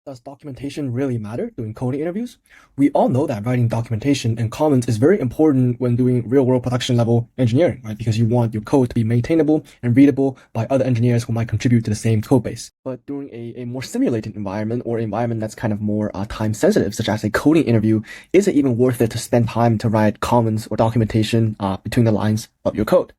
Does documentation really matter during coding interviews? We all know that writing documentation and comments is very important when doing real-world production level engineering, right? Because you want your code to be maintainable and readable by other engineers who might contribute to the same code base. But during a more simulated environment or environment that's kind of more time sensitive, such as a coding interview, is it even worth it to spend time to write comments or documentation between the lines of your code?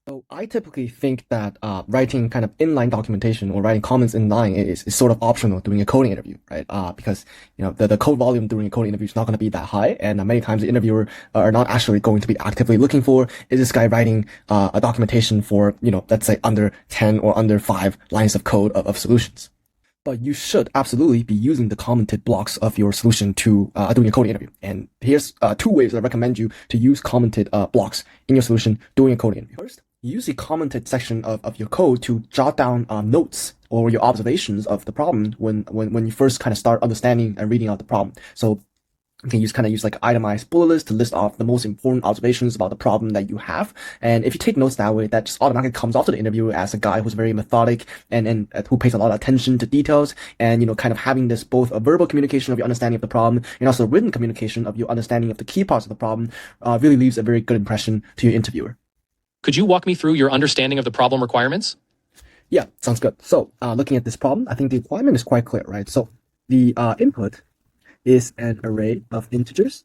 So I typically think that writing kind of inline documentation or writing comments inline is sort of optional during a coding interview, right? Because the code volume during a coding interview is not going to be that high, and many times the interviewer are not actually going to be actively looking for, is this guy writing a documentation for let's say under 10 or under 5 lines of code of solutions. But you should absolutely be using the commented blocks of your solution to doing a coding interview. And here's 2 ways that I recommend you to use commented blocks in your solution during a coding interview. First, use the commented section of your code to jot down notes or your observations of the problem when you first kind of start understanding and reading out the problem. So you can use like an itemized bullet list to list off the most important observations about the problem that you have. And if you take notes that way, that just automatically comes off to the interviewer as a guy who's very methodic and who pays a lot of attention to details. And, kind of having this both a verbal communication of your understanding of the problem and also written communication of your understanding of the key parts of the problem really leaves a very good impression to your interviewer. Could you walk me through your understanding of the problem requirements? Yeah, sounds good. So looking at this problem, I think the requirement is quite clear, right? So the input is an array of integers.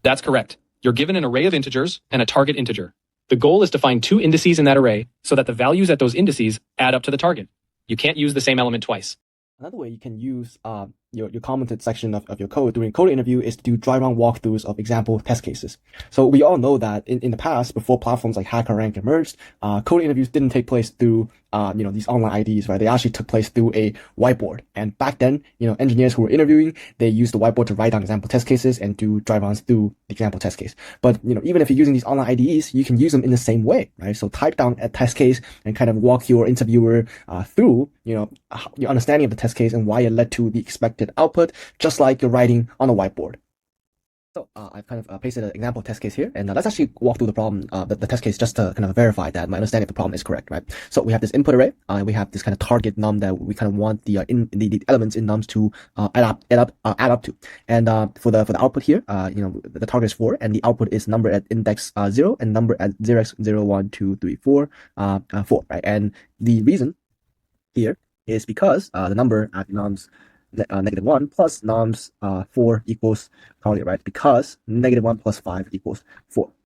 That's correct. You're given an array of integers and a target integer. The goal is to find 2 indices in that array so that the values at those indices add up to the target. You can't use the same element twice. Another way you can use your commented section of your code during a code interview is to do dry run walkthroughs of example test cases. So we all know that in the past, before platforms like HackerRank emerged, code interviews didn't take place through these online IDs, right? They actually took place through a whiteboard. And back then, engineers who were interviewing, they used the whiteboard to write down example test cases and do dry runs through the example test case. But even if you're using these online IDEs, you can use them in the same way, right? So type down a test case and kind of walk your interviewer through your understanding of the test case and why it led to the expected output, just like you're writing on a whiteboard. So I've kind of pasted an example test case here, and let's actually walk through the problem, the test case, just to kind of verify that my understanding of the problem is correct, right? So we have this input array, and we have this kind of target num that we kind of want the elements in nums to add up to. And for the output here, the target is 4, and the output is number at index 0 and number at 0x 0 1 2 3 4 4, right? And the reason here is because the number at nums -1 plus nums 4 equals probably right, because -1 plus 5 equals 4.